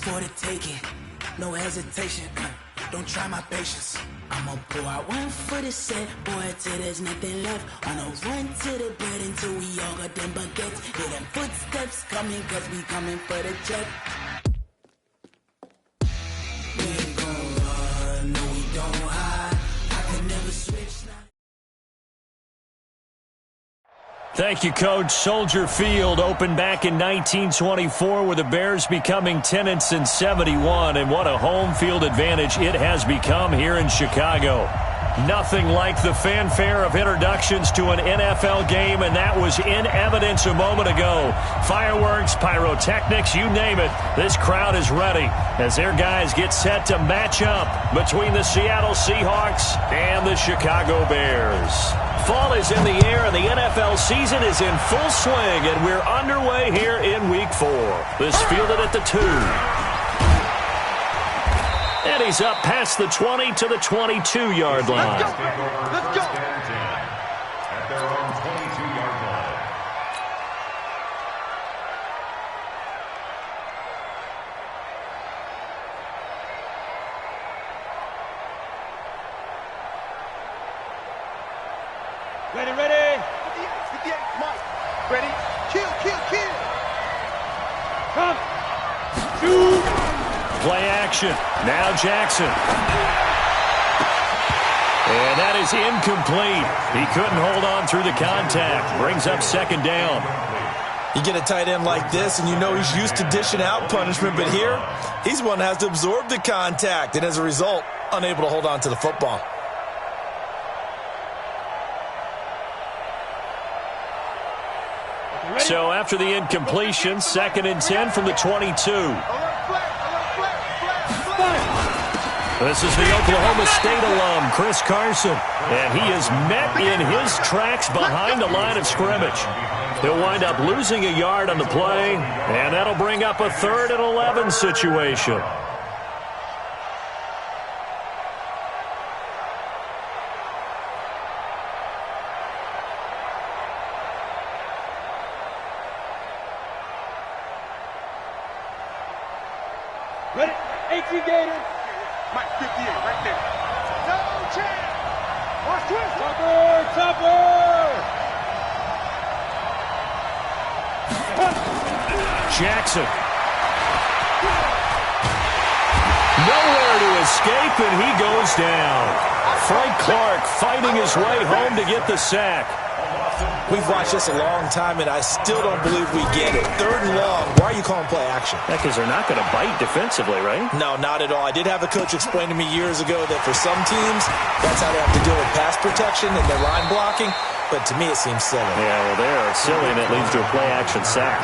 for the taking. No hesitation. Don't try my patience. I'ma pull out one for the set, boy, till there's nothing left. On a run to the bed until we all got them baguettes. Hear them footsteps coming, cause we coming for the check. We ain't gon' run, no we don't hide. I can never switch now. Thank you, Coach. Soldier Field opened back in 1924 with the Bears becoming tenants in 71, and what a home field advantage it has become here in Chicago. Nothing like the fanfare of introductions to an NFL game, and that was in evidence a moment ago. Fireworks, pyrotechnics, you name it. This crowd is ready as their guys get set to match up between the Seattle Seahawks and the Chicago Bears. Fall is in the air, and the NFL season is in full swing, and we're underway here in Week 4. This fielded at the 2. And he's up past the 20 to the 22-yard line. Let's go. At their own 22-yard line. Ready. 58, Mike. Ready? Kill. Come. Shoot. Play action. Now Jackson. And that is incomplete. He couldn't hold on through the contact. Brings up second down. You get a tight end like this, and you know he's used to dishing out punishment, but here, he's one that has to absorb the contact, and as a result, unable to hold on to the football. So after the incompletion, 2nd and 10 from the 22. This is the Oklahoma State alum, Chris Carson. And he is met in his tracks behind the line of scrimmage. He'll wind up losing a yard on the play, and that'll bring up a 3rd and 11 situation. Ready. 18 Gators. Mike, 58, right there. No chance. Watch twist. Tupper. Jackson. Nowhere to escape, and he goes down. Frank Clark fighting his way home to get the sack. We've watched this a long time, and I still don't believe we get it. 3rd and long. Why are you calling play action? Because they're not going to bite defensively, right? No, not at all. I did have a coach explain to me years ago that for some teams, that's how they have to deal with pass protection and their line blocking. But to me, it seems silly. Yeah, well, they're silly, and it leads to a play-action sack.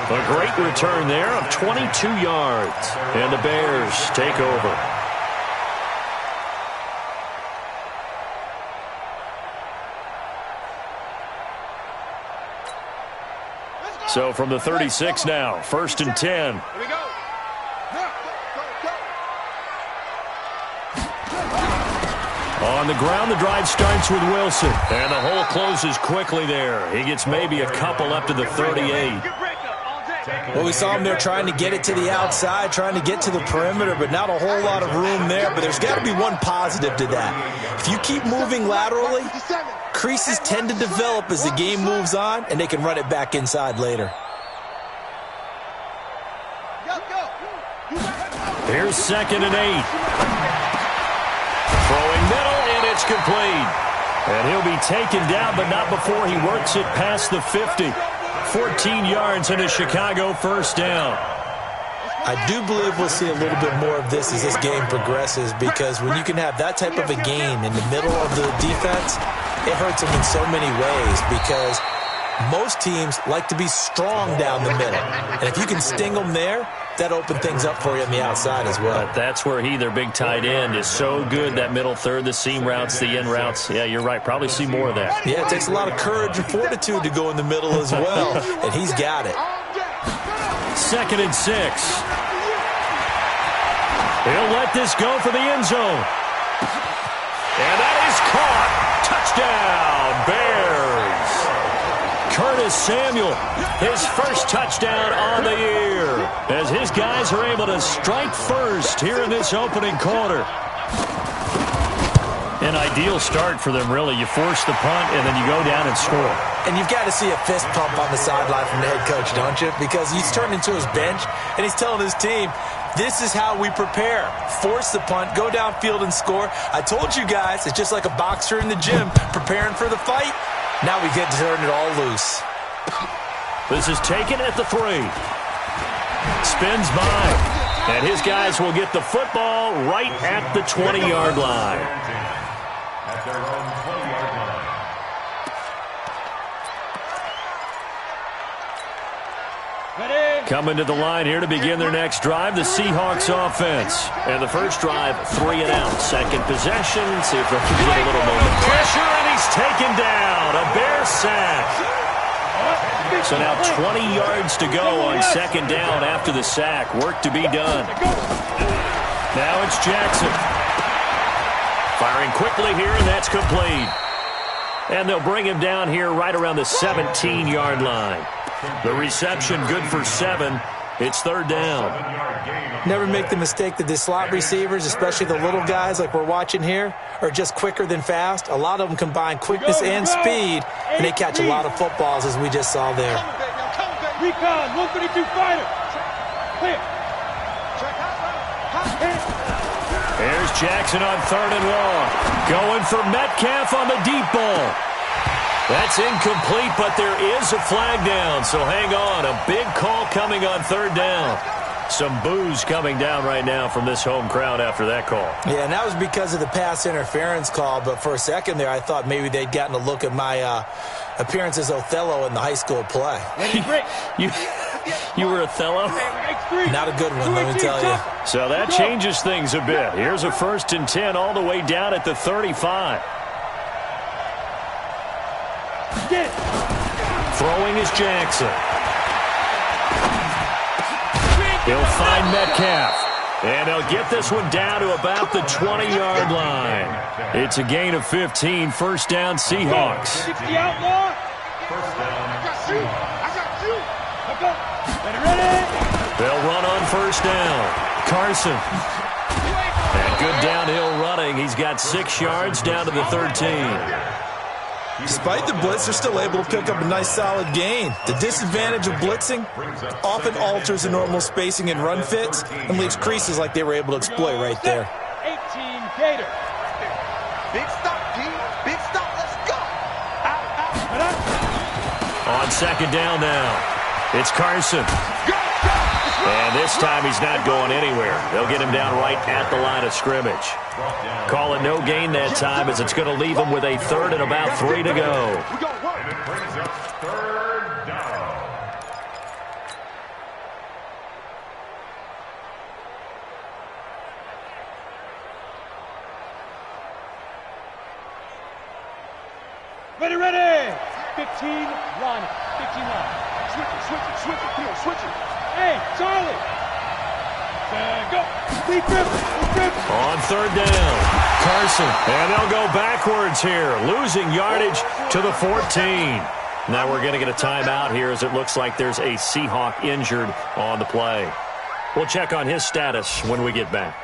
A great return there of 22 yards. And the Bears take over. So from the 36 now, 1st and 10. Here we go. On the ground, the drive starts with Wilson. And the hole closes quickly there. He gets maybe a couple up to the 38. Well, we saw him there trying to get it to the outside, trying to get to the perimeter, but not a whole lot of room there. But there's got to be one positive to that. If you keep moving laterally, creases tend to develop as the game moves on, and they can run it back inside later. Here's 2nd and 8. Throwing middle, and it's complete. And he'll be taken down, but not before he works it past the 50. 14 yards and a Chicago 1st down. I do believe we'll see a little bit more of this as this game progresses, because when you can have that type of a gain in the middle of the defense, it hurts them in so many ways, because most teams like to be strong down the middle. And if you can sting them there, that opens things up for you on the outside as well. But that's where their big tight end, is so good, that middle third, the seam routes, the in routes. Yeah, you're right. Probably see more of that. Yeah, it takes a lot of courage and fortitude to go in the middle as well, and he's got it. 2nd and 6. He'll let this go for the end zone. And that is caught. Touchdown, Bears. Curtis Samuel, his first touchdown on the year, as his guys are able to strike first here in this opening quarter. An ideal start for them, really. You force the punt, and then you go down and score. And you've got to see a fist pump on the sideline from the head coach, don't you? Because he's turned into his bench, and he's telling his team, this is how we prepare. Force the punt, go downfield and score. I told you guys, it's just like a boxer in the gym preparing for the fight. Now we get to turn it all loose. This is taken at the 3. Spins by. And his guys will get the football right at the 20-yard line. At their own 20-yard line. Ready? Coming to the line here to begin their next drive, the Seahawks offense. And the first drive, 3 and out. Second possession, see if they can get a little moment. Pressure, and he's taken down. A Bear sack. So now 20 yards to go on second down after the sack. Work to be done. Now it's Jackson. Firing quickly here, and that's complete. And they'll bring him down here right around the 17-yard line. The reception good for 7. It's third down. Never make the mistake that the slot receivers, especially the little guys like we're watching here, are just quicker than fast. A lot of them combine quickness and speed, and they catch a lot of footballs, as we just saw there. Recon, 132 fighter. Clear. There's Jackson on 3rd and long. Going for Metcalf on the deep ball. That's incomplete, but there is a flag down, so hang on. A big call coming on 3rd down. Some boos coming down right now from this home crowd after that call. Yeah, and that was because of the pass interference call, but for a second there I thought maybe they'd gotten a look at my appearance as Othello in the high school play. You were Othello? Not a good one, let me tell you. So that changes things a bit. Here's a 1st and 10 all the way down at the 35. Throwing is Jackson. He'll find Metcalf. And they'll get this one down to about the 20-yard line. It's a gain of 15. First down, Seahawks. 60 outlaw. First down. I got you. Ready? They'll run on first down. Carson. And good downhill running. He's got 6 yards down to the 13. Despite the blitz, they're still able to pick up a nice solid gain. The disadvantage of blitzing often alters the normal spacing and run fits and leaves creases like they were able to exploit right there. 18 Gator. Big stop, G. Big stop. Let's go. On second down now, it's Carson. And this time he's not going anywhere. They'll get him down right at the line of scrimmage. Call it no gain that time, as it's going to leave him with a 3rd and about 3 to go. And it brings up 3rd down. Ready. 15 line. 15 line. Switch it. Hey, Charlie. Go. On 3rd down, Carson. And they'll go backwards here, losing yardage to the 14. Now we're going to get a timeout here, as it looks like there's a Seahawk injured on the play. We'll check on his status when we get back.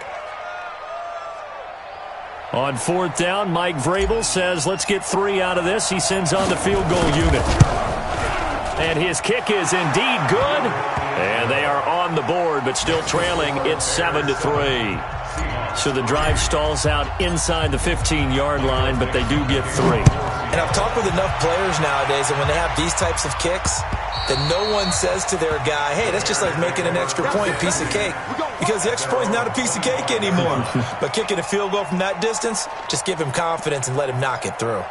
On 4th down, Mike Vrabel says, let's get 3 out of this. He sends on the field goal unit. And his kick is indeed good. And they are on the board, but still trailing. It's 7-3. So the drive stalls out inside the 15-yard line, but they do get 3. And I've talked with enough players nowadays, and when they have these types of kicks, that no one says to their guy, hey, that's just like making an extra point, piece of cake. Because the extra point is not a piece of cake anymore. But kicking a field goal from that distance, just give him confidence and let him knock it through.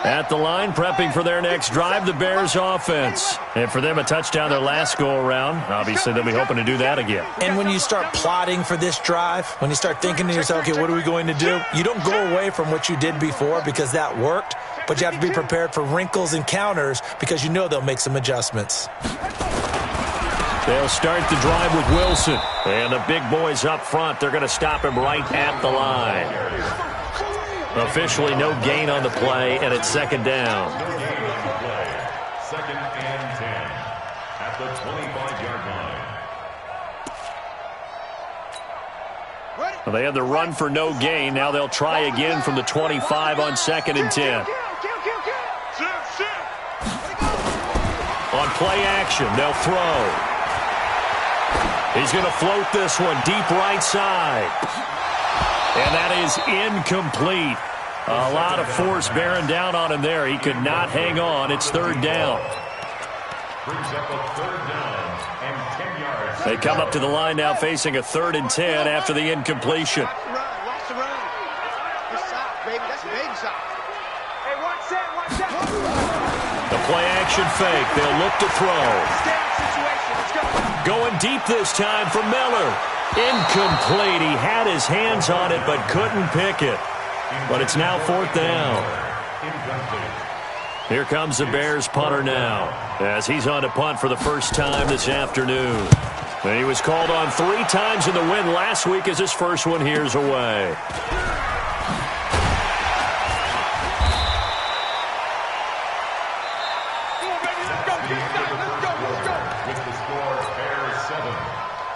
At the line, prepping for their next drive, the Bears offense. And for them, a touchdown their last go-around. Obviously, they'll be hoping to do that again. And when you start plotting for this drive, when you start thinking to yourself, okay, what are we going to do? You don't go away from what you did before because that worked, but you have to be prepared for wrinkles and counters because you know they'll make some adjustments. They'll start the drive with Wilson. And the big boys up front, they're going to stop him right at the line. Officially no gain on the play, and it's second down. Second and 10 at the 25-yard line. Well, they had the run for no gain. Now they'll try again from the 25 on second and 10. On play action, they'll throw. He's going to float this one deep right side. And that is incomplete. A lot of force bearing down on him there. He could not hang on. It's third down. Brings up a third down and 10 yards. They come up to the line now facing a 3rd and 10 after the incompletion. Watch the run. Good shot, baby. That's a big shot. Hey, watch that. The play action fake. They'll look to throw. Situation. Let's go. Going deep this time for Miller. Incomplete. He had his hands on it but couldn't pick it. But it's now 4th down. Here comes the Bears punter now as he's on to punt for the first time this afternoon. And he was called on 3 times in the win last week as his first one here's away. With the score, Bears 7,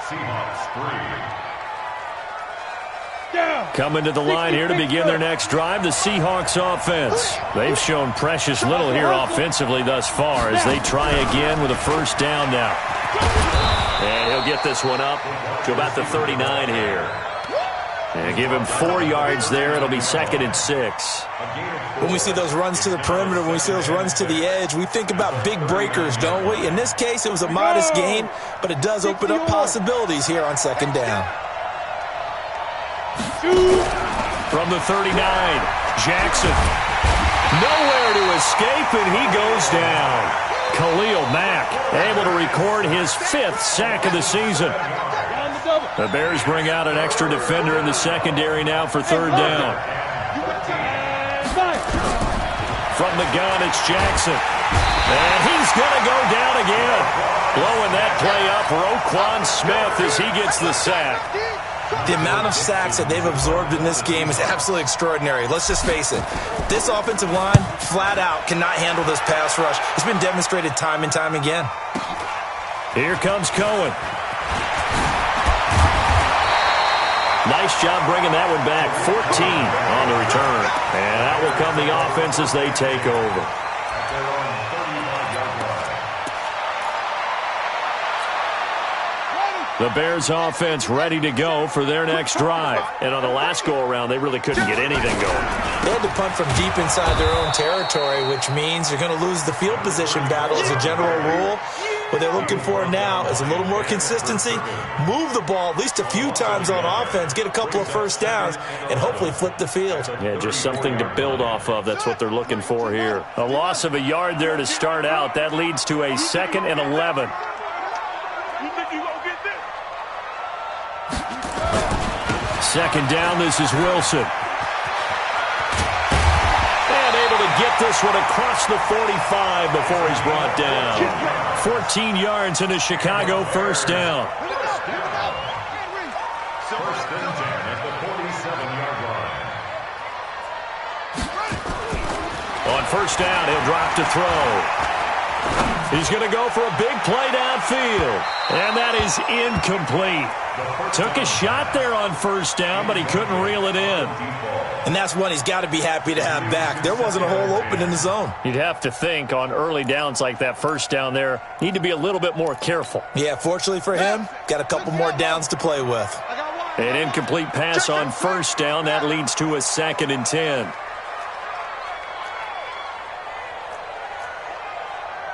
Seahawks 3. Coming to the line here to begin their next drive, the Seahawks offense. They've shown precious little here offensively thus far as they try again with a first down now. And he'll get this one up to about the 39 here. And give him 4 yards there. It'll be 2nd and 6. When we see those runs to the perimeter, when we see those runs to the edge, we think about big breakers, don't we? In this case, it was a modest gain, but it does open up possibilities here on 2nd down. From the 39, Jackson. Nowhere to escape, and he goes down. Khalil Mack able to record his 5th sack of the season. The Bears bring out an extra defender in the secondary now for 3rd down. From the gun, it's Jackson. And he's going to go down again. Blowing that play up, Roquan Smith as he gets the sack. The amount of sacks that they've absorbed in this game is absolutely extraordinary. Let's just face it. This offensive line, flat out, cannot handle this pass rush. It's been demonstrated time and time again. Here comes Cohen. Nice job bringing that one back. 14 on the return. And that will come the offense as they take over. The Bears offense ready to go for their next drive. And on the last go-around, they really couldn't get anything going. They had to punt from deep inside their own territory, which means you're going to lose the field position battle as a general rule. What they're looking for now is a little more consistency, move the ball at least a few times on offense, get a couple of first downs, and hopefully flip the field. Yeah, just something to build off of. That's what they're looking for here. A loss of a yard there to start out. That leads to a 2nd and 11. Second down, this is Wilson. And able to get this one across the 45 before he's brought down. 14 yards into Chicago, first down. First and 10 at the 47-yard line. On first down, he'll drop to throw. He's going to go for a big play downfield. And that is incomplete. Took a shot there on first down, but he couldn't reel it in. And that's one he's got to be happy to have back. There wasn't a hole open in the zone. You'd have to think on early downs like that first down there, need to be a little bit more careful. Yeah, fortunately for him, got a couple more downs to play with. An incomplete pass on first down. That leads to a 2nd and 10.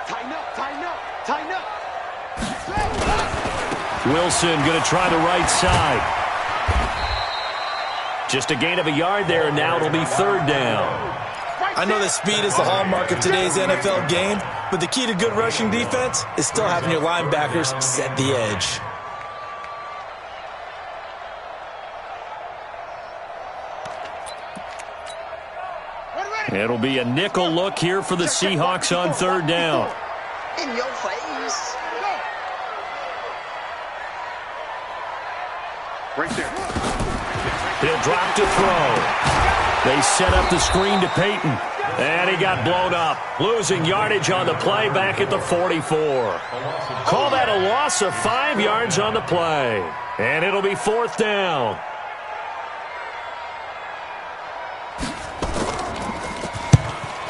Tighten up. Wilson going to try the right side. Just a gain of a yard there, and now it'll be 3rd down. I know that speed is the hallmark of today's NFL game, but the key to good rushing defense is still having your linebackers set the edge. It'll be a nickel look here for the Seahawks on 3rd down. In your face. Right there. He'll drop to throw. They set up the screen to Peyton. And he got blown up. Losing yardage on the play back at the 44. Call that a loss of 5 yards on the play. And it'll be 4th down.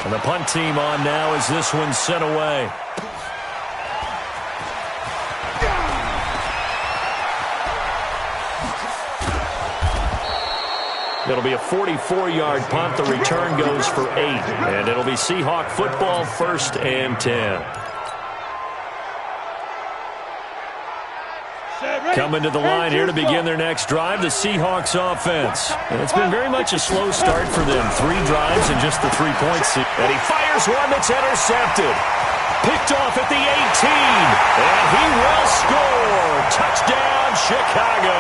And the punt team on now as this one's sent away. It'll be a 44-yard punt. The return goes for 8. And it'll be Seahawk football, 1st and 10. Coming to the line here to begin their next drive, the Seahawks offense. And it's been very much a slow start for them. 3 drives and just the 3 points. And he fires one that's intercepted. Picked off at the 18. And he will score. Touchdown, Chicago.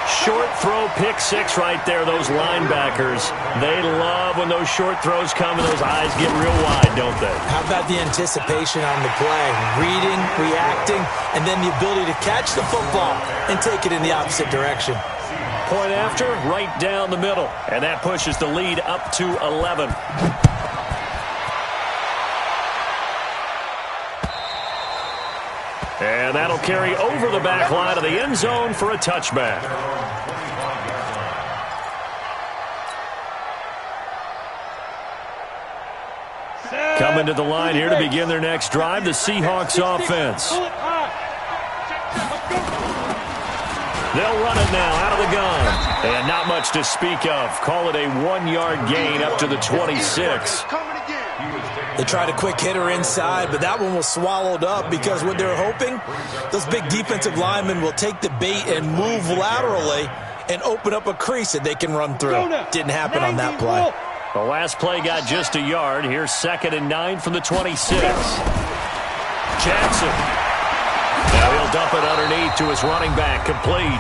Short throw, pick 6 right there, those linebackers. They love when those short throws come and those eyes get real wide, don't they? How about the anticipation on the play? Reading, reacting, and then the ability to catch the football and take it in the opposite direction. Point after, right down the middle. And that pushes the lead up to 11. And that'll carry over the back line of the end zone for a touchback. Coming to the line here to begin their next drive, the Seahawks offense. They'll run it now out of the gun. And not much to speak of. Call it a 1-yard gain up to the 26. They tried a quick hitter inside, but that one was swallowed up because what they're hoping, those big defensive linemen will take the bait and move laterally and open up a crease that they can run through. Didn't happen on that play. The last play got just a yard. Here's 2nd and 9 from the 26. Jackson. Now he'll dump it underneath to his running back, complete.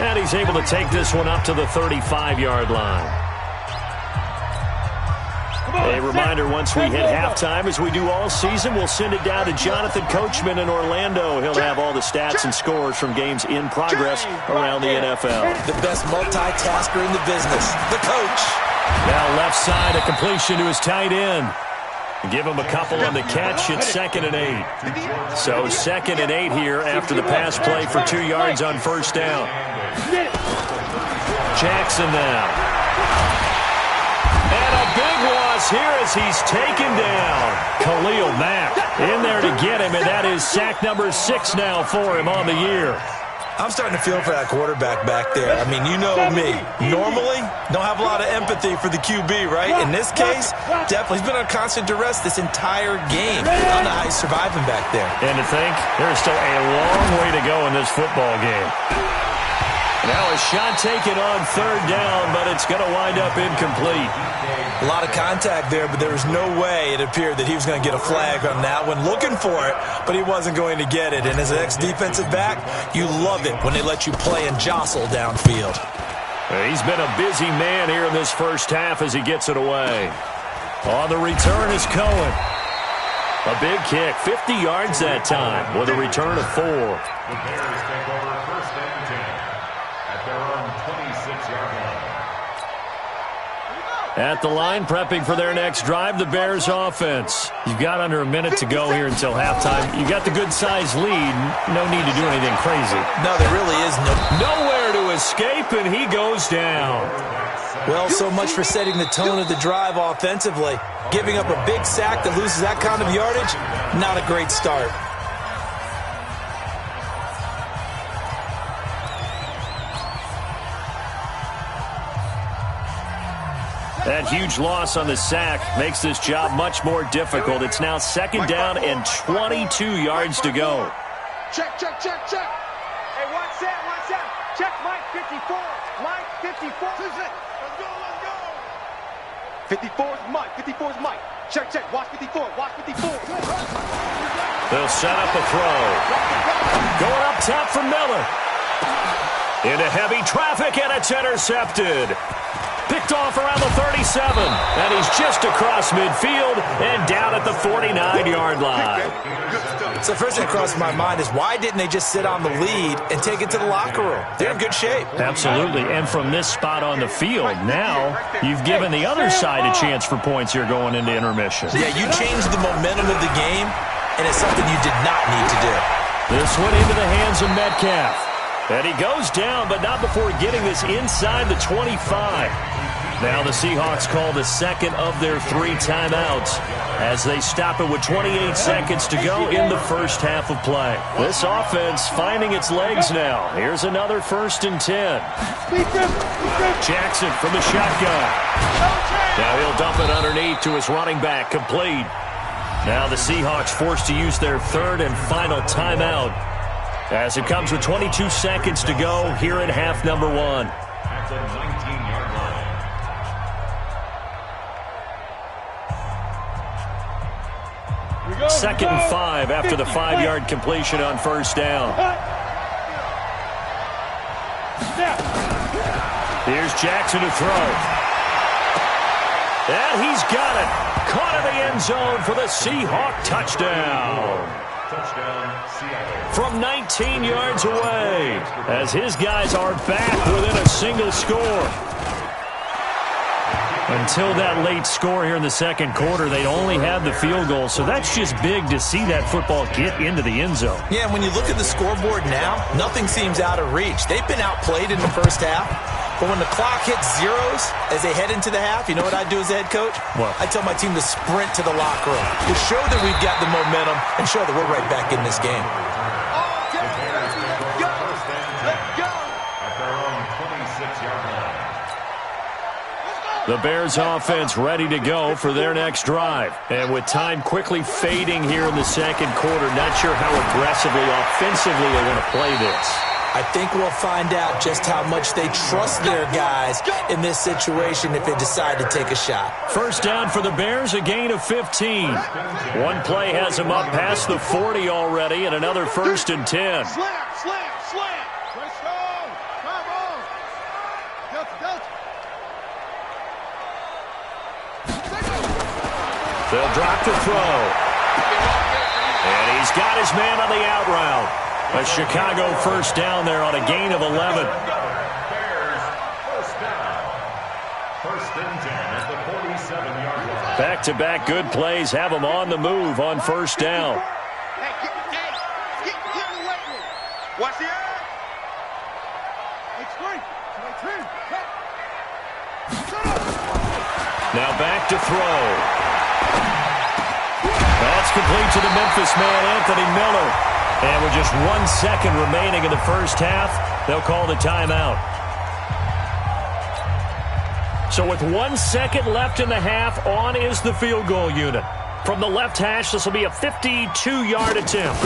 And he's able to take this one up to the 35-yard line. A reminder, once we hit halftime, as we do all season, we'll send it down to Jonathan Coachman in Orlando. He'll have all the stats and scores from games in progress around the NFL. The best multitasker in the business, the coach. Now left side, a completion to his tight end. Give him a couple on the catch. It's 2nd and 8. So 2nd and 8 here after the pass play for 2 yards on 1st down. Jackson now. And a big loss here as he's taken down. Khalil Mack in there to get him, and that is sack number 6 now for him on the year. I'm starting to feel for that quarterback back there. I mean, you know me. Normally, don't have a lot of empathy for the QB, right? In this case, definitely he's been on constant duress this entire game. I don't know how he's surviving back there. And to think, there's still a long way to go in this football game. Now a shot taken on 3rd down, but it's going to wind up incomplete. A lot of contact there, but there was no way it appeared that he was going to get a flag on that one. Looking for it, but he wasn't going to get it. And as an ex-defensive back, you love it when they let you play and jostle downfield. He's been a busy man here in this first half as he gets it away. On the return is Cohen. A big kick, 50 yards that time with a return of 4. The Bears take over 1st and 10 at their own 26-yard line. At the line, prepping for their next drive, the Bears offense. You've got under a minute to go here until halftime. You've got the good-sized lead. No need to do anything crazy. No, there really is nowhere to escape, and he goes down. Well, so much for setting the tone of the drive offensively. Giving up a big sack that loses that kind of yardage, not a great start. That huge loss on the sack makes this job much more difficult. It's now 2nd down and 22 yards to go. Check. Hey, one set. Check Mike 54. Mike 54. Let's go. 54 is Mike. Check. Watch 54. They'll set up a throw. Going up top for Miller. Into heavy traffic, and it's intercepted. Picked off around the 35. 37, and he's just across midfield and down at the 49-yard line. So first thing that crossed my mind is why didn't they just sit on the lead and take it to the locker room? They're in good shape. Absolutely, and from this spot on the field, now you've given the other side a chance for points here going into intermission. Yeah, you changed the momentum of the game, and it's something you did not need to do. This one into the hands of Metcalf. And he goes down, but not before getting this inside the 25. Now the Seahawks call the second of their 3 timeouts as they stop it with 28 seconds to go in the first half of play. This offense finding its legs now. Here's another 1st and 10. Jackson from the shotgun. Now he'll dump it underneath to his running back, complete. Now the Seahawks forced to use their 3rd and final timeout as it comes with 22 seconds to go here in half number 1. At the 19-yard line. 2nd and 5 after the 5-yard completion on 1st down. Here's Jackson to throw. And he's got it. Caught in the end zone for the Seahawk touchdown. Touchdown, Seattle. From 19 yards away as his guys are back within a single score. Until that late score here in the second quarter, they'd only had the field goal, so that's just big to see that football get into the end zone. Yeah, when you look at the scoreboard now, nothing seems out of reach. They've been outplayed in the first half, but when the clock hits zeros as they head into the half, you know what I do as a head coach? What? I tell my team to sprint to the locker room to show that we've got the momentum and show that we're right back in this game. At their own 26-yard line. The Bears offense ready to go for their next drive. And with time quickly fading here in the second quarter, not sure how aggressively, offensively they want to play this. I think we'll find out just how much they trust their guys in this situation if they decide to take a shot. First down for the Bears, a gain of 15. One play has them up past the 40 already, and another 1st and 10. Slam. Press on. Come on. Delta. They'll drop to throw. And he's got his man on the out route. A Chicago first down there on a gain of 11. Bears, first down. 1st and 10 at the 47-yard line. Back-to-back good plays have them on the move on first down. Hey, get in the weight room. Watch the eye. It's free. Now back to throw. That's complete to the Memphis man, Anthony Miller. And with just 1 second remaining in the first half, they'll call the timeout. So with 1 second left in the half, on is the field goal unit. From the left hash, this will be a 52-yard attempt.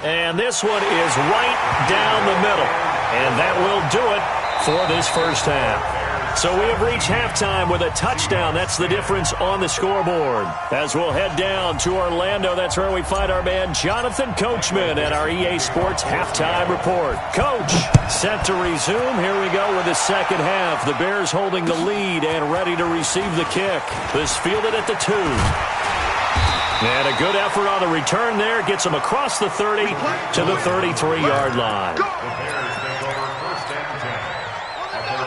And this one is right down the middle. And that will do it for this first half. So we have reached halftime with a touchdown. That's the difference on the scoreboard. As we'll head down to Orlando, that's where we find our man Jonathan Coachman at our EA Sports Halftime Report. Coach, set to resume. Here we go with the second half. The Bears holding the lead and ready to receive the kick. This fielded at the 2. And a good effort on the return there. Gets them across the 30 to the 33-yard line.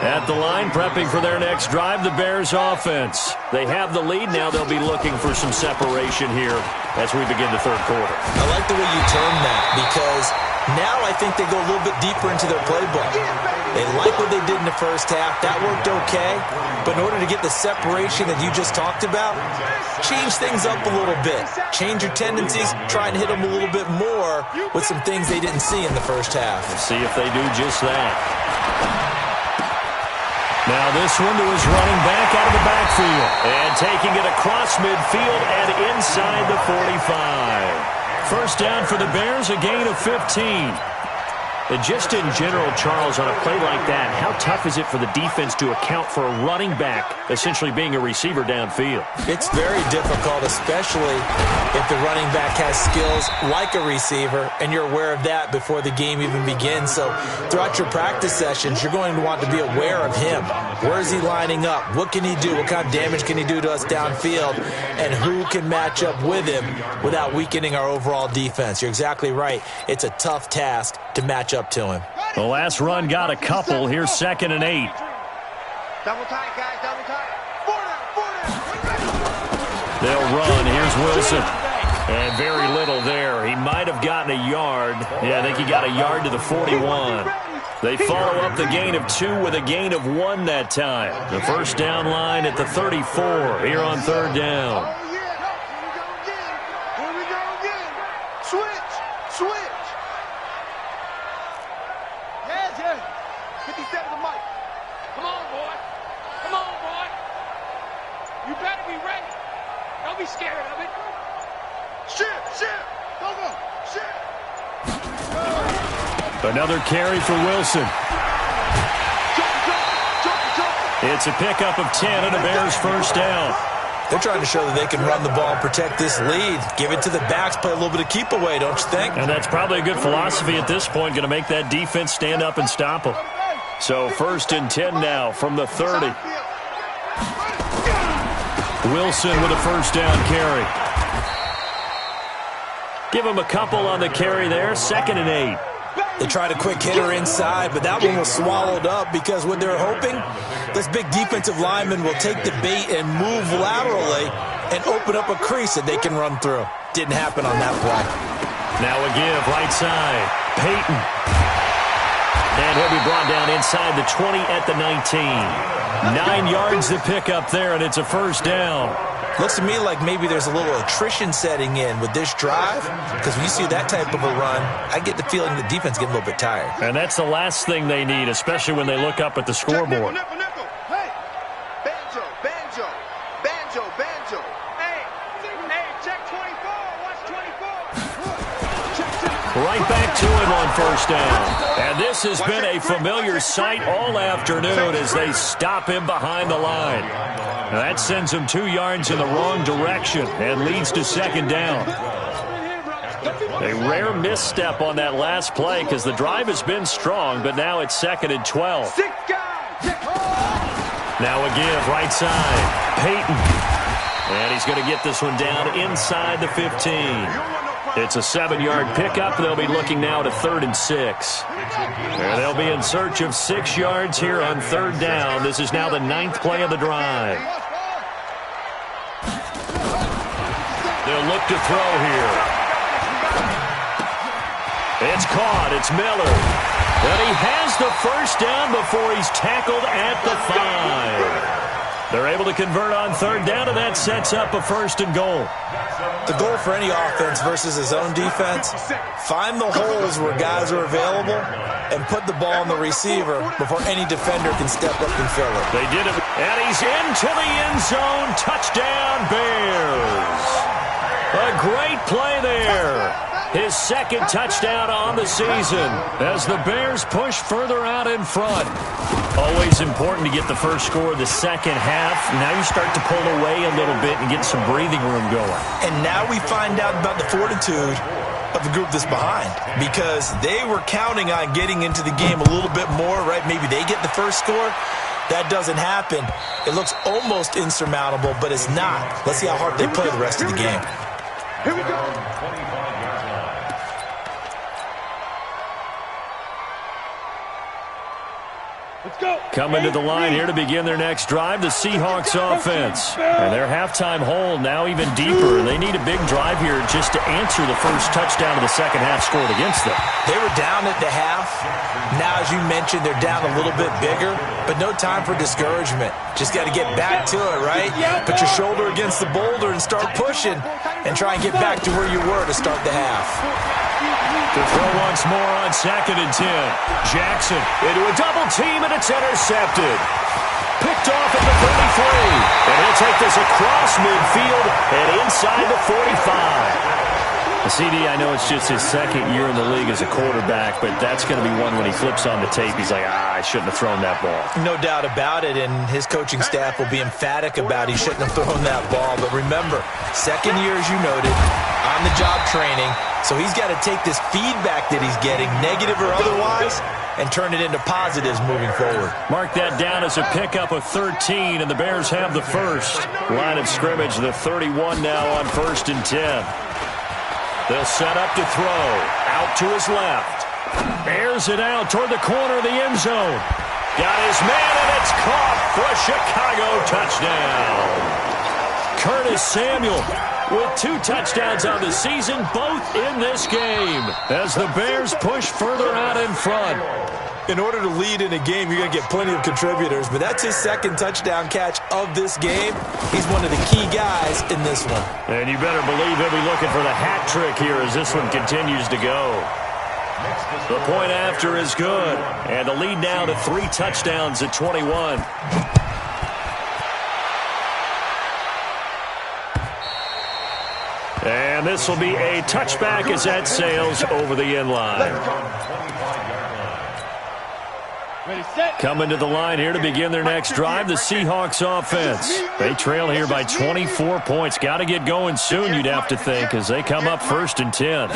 At the line, prepping for their next drive, the Bears offense. They have the lead. Now they'll be looking for some separation here as we begin the third quarter. I like the way you term that because now I think they go a little bit deeper into their playbook. They like what they did in the first half. That worked okay. But in order to get the separation that you just talked about, change things up a little bit. Change your tendencies. Try and hit them a little bit more with some things they didn't see in the first half. Let's see if they do just that. Now this one to his running back out of the backfield. And taking it across midfield and inside the 45. First down for the Bears, a gain of 15. And just in general, Charles, on a play like that, how tough is it for the defense to account for a running back essentially being a receiver downfield? It's very difficult, especially if the running back has skills like a receiver, and you're aware of that before the game even begins. So throughout your practice sessions, you're going to want to be aware of him. Where is he lining up? What can he do? What kind of damage can he do to us downfield? And who can match up with him without weakening our overall defense? You're exactly right. It's a tough task to match up to him. The last run got a couple. Here's 2nd and 8. Double tight, guys, double tight. 4 down. They'll run. Here's Wilson. And very little there. He might have gotten a yard. Yeah, I think he got a yard to the 41. They follow up the gain of 2 with a gain of 1 that time. The first down line at the 34 here on 3rd down. Oh, yeah. Here we go again. Switch. Yeah. 57 to Mike. Come on, boy. You better be ready. Don't be scared of it. Shift. Go. Shift. Another carry for Wilson. It's a pickup of 10 and a Bears first down. They're trying to show that they can run the ball and protect this lead. Give it to the backs, play a little bit of keep away, don't you think? And that's probably a good philosophy at this point, going to make that defense stand up and stop them. So 1st and 10 now from the 30. Wilson with a first down carry. Give him a couple on the carry there. 2nd and 8. They tried a quick hitter inside, but that one was swallowed up because what they're hoping, this big defensive lineman will take the bait and move laterally and open up a crease that they can run through. Didn't happen on that play. Now a give, right side. Peyton. And he'll be brought down inside the 20 at the 19. 9 yards to pick up there, and it's a first down. Looks to me like maybe there's a little attrition setting in with this drive, because when you see that type of a run, I get the feeling the defense getting a little bit tired. And that's the last thing they need, especially when they look up at the scoreboard. Nickel. Hey, banjo. Hey, check 24. Watch 24. Right back to him on first down. And this has been a familiar sight all afternoon as they stop him behind the line. Now that sends him 2 yards in the wrong direction and leads to 2nd down. A rare misstep on that last play because the drive has been strong, but now it's 2nd and 12. Now a give, right side. Peyton. And he's going to get this one down inside the 15. It's a 7-yard pickup. They'll be looking now to 3rd and 6. And they'll be in search of 6 yards here on 3rd down. This is now the 9th play of the drive. They'll look to throw here. It's caught. It's Miller. But he has the first down before he's tackled at the 5. They're able to convert on 3rd down, and that sets up a 1st and goal. The goal for any offense versus his own defense, find the holes where guys are available and put the ball on the receiver before any defender can step up and fill it. They did it, and he's into the end zone. Touchdown, Bears. A great play there. His 2nd touchdown on the season as the Bears push further out in front. Always important to get the first score of the second half. Now you start to pull away a little bit and get some breathing room going. And now we find out about the fortitude of the group that's behind, because they were counting on getting into the game a little bit more, right? Maybe they get the first score. That doesn't happen. It looks almost insurmountable, but it's not. Let's see how hard they play the rest of the game. Here we go. Let's go. Coming to the line here to begin their next drive, the Seahawks offense. And their halftime hole now even deeper. They need a big drive here just to answer the first touchdown of the second half scored against them. They were down at the half. Now, as you mentioned, they're down a little bit bigger, but no time for discouragement. Just got to get back to it, right? Put your shoulder against the boulder and start pushing and try and get back to where you were to start the half. To throw once more on 2nd and 10. Jackson into a double team, and it's intercepted. Picked off at the 33. And he'll take this across midfield and inside the 45. CD, I know it's just his second year in the league as a quarterback, but that's going to be one when he flips on the tape. He's like, I shouldn't have thrown that ball. No doubt about it, and his coaching staff will be emphatic about he shouldn't have thrown that ball. But remember, second year, as you noted, on-the-job training, so he's got to take this feedback that he's getting, negative or otherwise, and turn it into positives moving forward. Mark that down as a pickup of 13, and the Bears have the first. Line of scrimmage, the 31 now on 1st and 10. They'll set up to throw. Out to his left. Airs it out toward the corner of the end zone. Got his man, and it's caught for a Chicago touchdown. Curtis Samuel with 2 touchdowns on the season, both in this game, as the Bears push further out in front. In order to lead in a game, you're going to get plenty of contributors, but that's his second touchdown catch of this game. He's one of the key guys in this one. And you better believe he'll be looking for the hat trick here as this one continues to go. The point after is good, and the lead now to 3 touchdowns at 21. And this will be a touchback as that sails over the end line. Coming to the line here to begin their next drive, the Seahawks offense. They trail here by 24 points. Got to get going soon, you'd have to think, as they come up 1st and 10.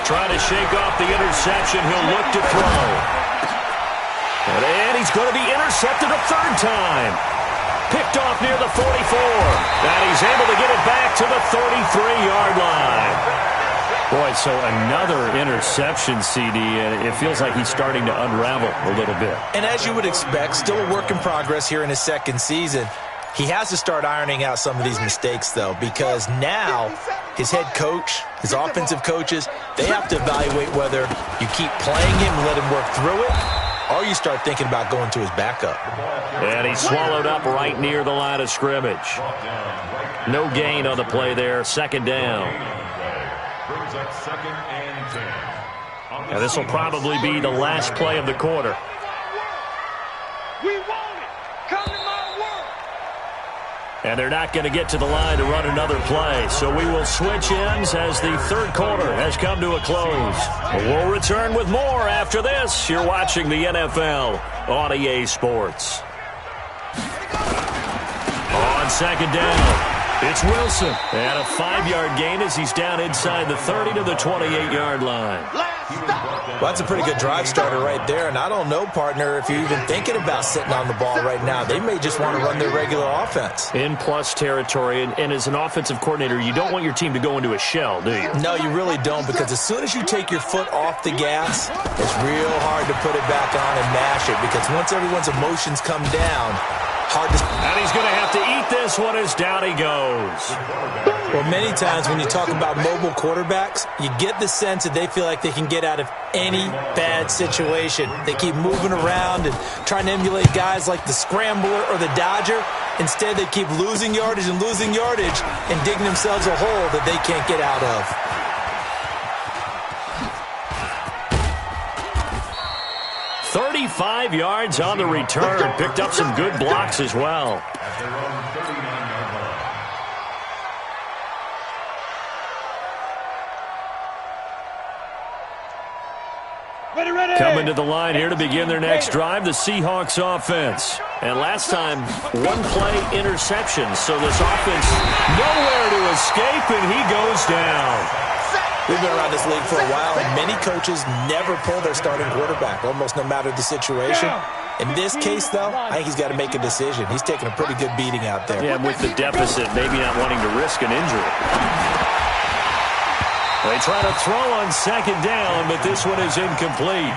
Trying to shake off the interception. He'll look to throw. And he's going to be intercepted a 3rd time. Picked off near the 44. And he's able to get it back to the 33-yard line. Boy, so another interception, CD, and it feels like he's starting to unravel a little bit. And as you would expect, still a work in progress here in his second season. He has to start ironing out some of these mistakes, though, because now his head coach, his offensive coaches, they have to evaluate whether you keep playing him and let him work through it, or you start thinking about going to his backup. And he's swallowed up right near the line of scrimmage. No gain on the play there, 2nd down. And this will probably be the last play of the quarter. We want it. Come to my world. And they're not going to get to the line to run another play. So we will switch ends as the 3rd quarter has come to a close. We'll return with more after this. You're watching the NFL on EA Sports. On 2nd down, it's Wilson. And a 5-yard gain as he's down inside the 30 to the 28-yard line. Well, that's a pretty good drive starter right there. And I don't know, partner, if you're even thinking about sitting on the ball right now. They may just want to run their regular offense. In plus territory. And as an offensive coordinator, you don't want your team to go into a shell, do you? No, you really don't, because as soon as you take your foot off the gas, it's real hard to put it back on and mash it, because once everyone's emotions come down, hard to... And he's going to have to eat this one as down he goes. Well, many times when you talk about mobile quarterbacks, you get the sense that they feel like they can get out of any bad situation. They keep moving around and trying to emulate guys like the Scrambler or the Dodger. Instead, they keep losing yardage and digging themselves a hole that they can't get out of. "35 yards on the return. Picked up some good blocks as well. Coming to the line here to begin their next drive, the Seahawks offense. And last time, 1-play interception. So this offense nowhere to escape, and he goes down. We've been around this league for a while, and many coaches never pull their starting quarterback, almost no matter the situation. In this case, though, I think he's got to make a decision. He's taking a pretty good beating out there. Yeah, with the deficit, maybe not wanting to risk an injury. They try to throw on 2nd down, but this one is incomplete.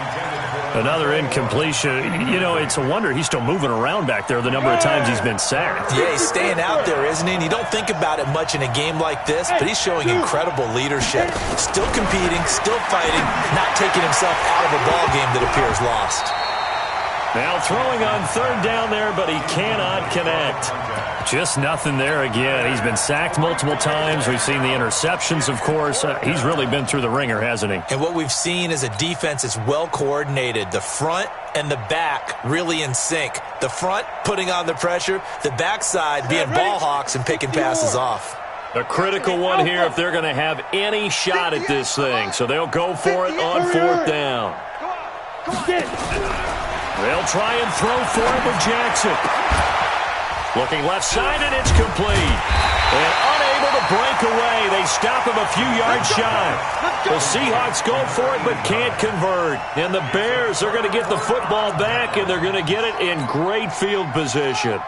Another incompletion. You know, it's a wonder he's still moving around back there the number of times he's been sacked. Yeah, he's staying out there, isn't he? And you don't think about it much in a game like this, but he's showing incredible leadership. Still competing, still fighting, not taking himself out of a ball game that appears lost. Now throwing on 3rd down there, but he cannot connect. Just nothing there again. He's been sacked multiple times. We've seen the interceptions, of course. He's really been through the ringer, hasn't he? And what we've seen is a defense that's well coordinated. The front and the back really in sync. The front putting on the pressure, the backside being ball hawks and picking passes off. A critical one here if they're going to have any shot at this thing. So they'll go for it on 4th down. They'll try and throw for it with Jackson. Looking left side, and it's complete. And unable to break away. They stop him a few yards shy. The Seahawks go for it but can't convert. And the Bears are going to get the football back, and they're going to get it in great field position.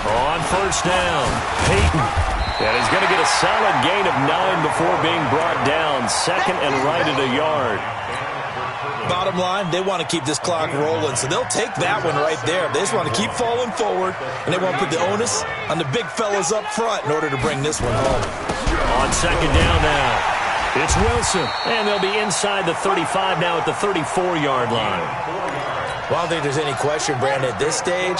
On 1st down, Peyton. And he's going to get a solid gain of 9 before being brought down. 2nd and right at a yard. Bottom line, they want to keep this clock rolling, so they'll take that one right there. They just want to keep falling forward, and they want to put the onus on the big fellas up front in order to bring this one home. On 2nd down now, it's Wilson, and they'll be inside the 35 now at the 34-yard line. Well, I don't think there's any question, Brandon, at this stage.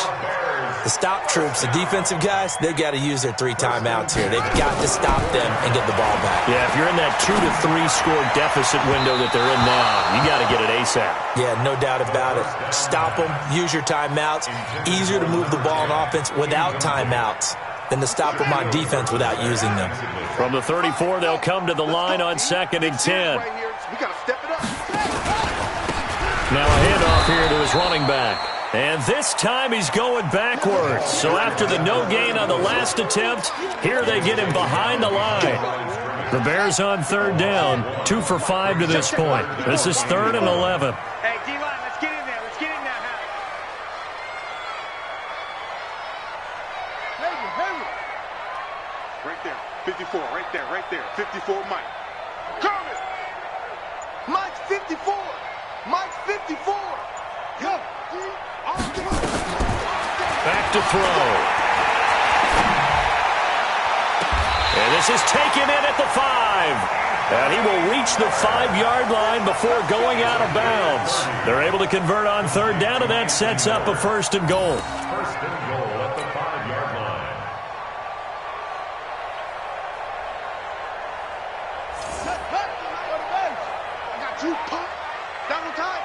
The stop troops, the defensive guys, they got to use their 3 timeouts here. They've got to stop them and get the ball back. Yeah, if you're in that 2 to 3 score deficit window that they're in now, you got to get it ASAP. Yeah, no doubt about it. Stop them, use your timeouts. Easier to move the ball on offense without timeouts than to stop them on defense without using them. From the 34, they'll come to the line on 2nd and 10. Now a handoff here to his running back. And this time he's going backwards. So after the no gain on the last attempt, here they get him behind the line. The Bears on 3rd down, 2 for 5 to this point. This is 3rd and 11. Hey, D-line, let's get in there. Let's get in there, man. Right there. 54, right there, right there. 54, Mike. Coming! Mike's 54! Mike's 54! Yo, back to throw. And this is taken in at the 5. And he will reach the 5-yard line before going out of bounds. They're able to convert on 3rd down, and that sets up a 1st and goal. 1st and goal at the 5-yard line. I got you, pump. Double time.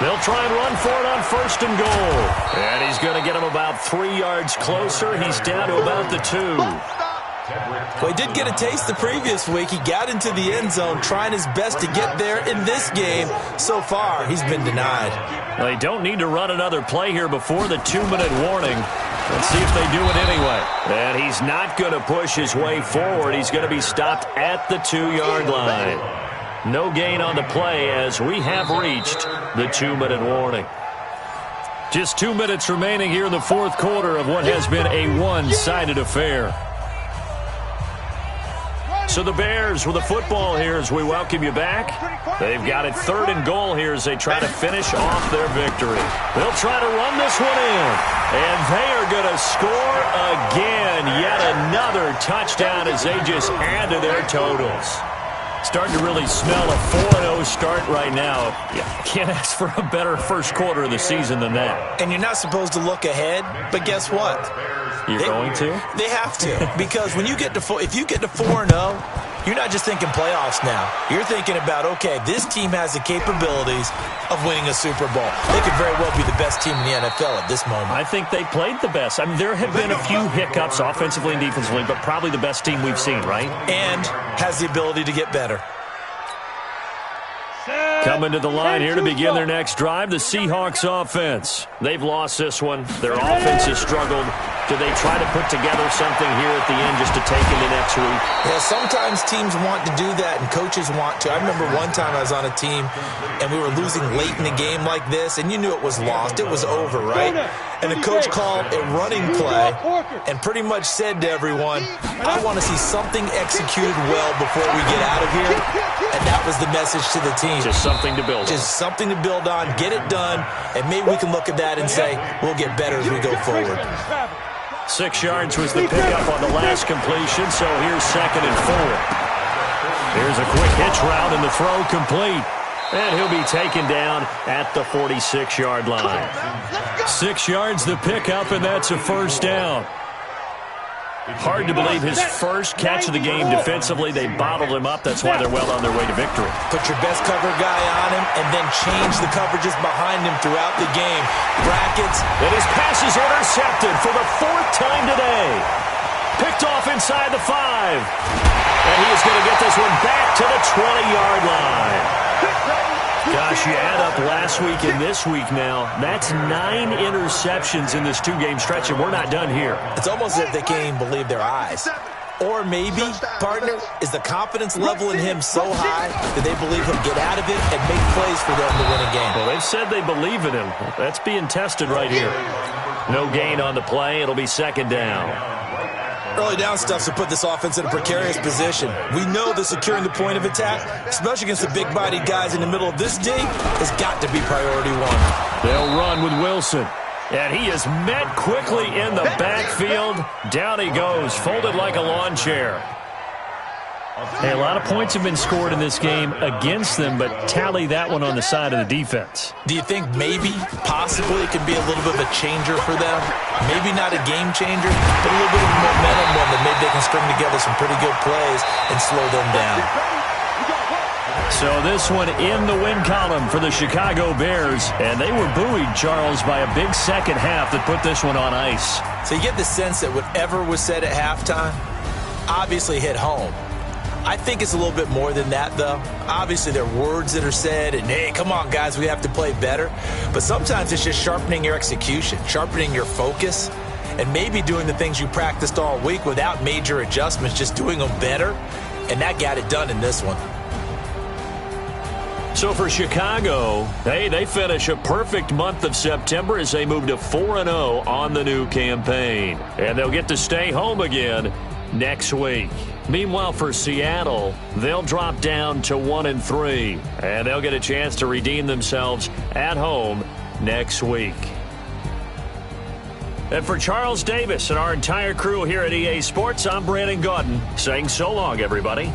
They'll try and run for it on 1st and goal. And he's going to get him about 3 yards closer. He's down to about the 2. Well, he did get a taste the previous week. He got into the end zone trying his best to get there in this game. So far, he's been denied. Well, they don't need to run another play here before the 2-minute warning. Let's see if they do it anyway. And he's not going to push his way forward. He's going to be stopped at the 2-yard line. No gain on the play as we have reached the 2-minute warning. Just 2 minutes remaining here in the 4th quarter of what has been a one-sided affair. So the Bears with the football here as we welcome you back. They've got it 3rd and goal here as they try to finish off their victory. They'll try to run this one in. And they are going to score again. Yet another touchdown as they just add to their totals. Starting to really smell a 4-0 start right now. Yeah, can't ask for a better first quarter of the season than that. And you're not supposed to look ahead, but guess what? You're going to? They have to, because when you get to if you get to 4-0, you're not just thinking playoffs now. You're thinking about, okay, this team has the capabilities of winning a Super Bowl. They could very well be the best team in the NFL at this moment. I think they played the best. I mean, there have been a few hiccups offensively and defensively, but probably the best team we've seen, right? And has the ability to get better. Coming to the line here to begin their next drive, the Seahawks offense. They've lost this one. Their offense has struggled. Do they try to put together something here at the end just to take into next week? Yeah, sometimes teams want to do that and coaches want to. I remember one time I was on a team and we were losing late in the game like this, and you knew it was lost. It was over, right? And the coach called a running play and pretty much said to everyone, I want to see something executed well before we get out of here. And that was the message to the team. Just something to build on. Just something to build on, get it done, and maybe we can look at that and say, we'll get better as we go forward. 6 yards was the pickup on the last completion, so here's 2nd and 4. Here's a quick hitch route and the throw complete. And he'll be taken down at the 46-yard line. 6 yards the pickup, and that's a 1st down. Hard to believe his first catch of the game defensively. They bottled him up. That's why they're well on their way to victory. Put your best cover guy on him and then change the coverages behind him throughout the game. Brackets. And his pass is intercepted for the 4th time today. Picked off inside the 5. And he is going to get this one back to the 20-yard line. Gosh, you add up last week and this week now, that's 9 interceptions in this 2-game stretch, and we're not done here. It's almost as if they can't even believe their eyes. Or maybe, partner, is the confidence level in him so high that they believe he'll get out of it and make plays for them to win a game. Well, they've said they believe in him. That's being tested right here. No gain on the play. It'll be 2nd down. Early down stuff to put this offense in a precarious position. We know that securing the point of attack, especially against the big-bodied guys in the middle of this D, has got to be priority 1. They'll run with Wilson. And he is met quickly in the backfield. Down he goes, folded like a lawn chair. Hey, a lot of points have been scored in this game against them, but tally that one on the side of the defense. Do you think maybe, possibly, it could be a little bit of a changer for them? Maybe not a game changer, but a little bit of a momentum one that maybe they can string together some pretty good plays and slow them down. So this one in the win column for the Chicago Bears. And they were buoyed, Charles, by a big second half that put this one on ice. So you get the sense that whatever was said at halftime obviously hit home. I think it's a little bit more than that, though. Obviously, there are words that are said, and, hey, come on, guys, we have to play better. But sometimes it's just sharpening your execution, sharpening your focus, and maybe doing the things you practiced all week without major adjustments, just doing them better. And that got it done in this one. So for Chicago, hey, they finish a perfect month of September as they move to 4-0 on the new campaign. And they'll get to stay home again next week. Meanwhile, for Seattle, they'll drop down to 1-3, and they'll get a chance to redeem themselves at home next week. And for Charles Davis and our entire crew here at EA Sports, I'm Brandon Gaudin saying so long, everybody.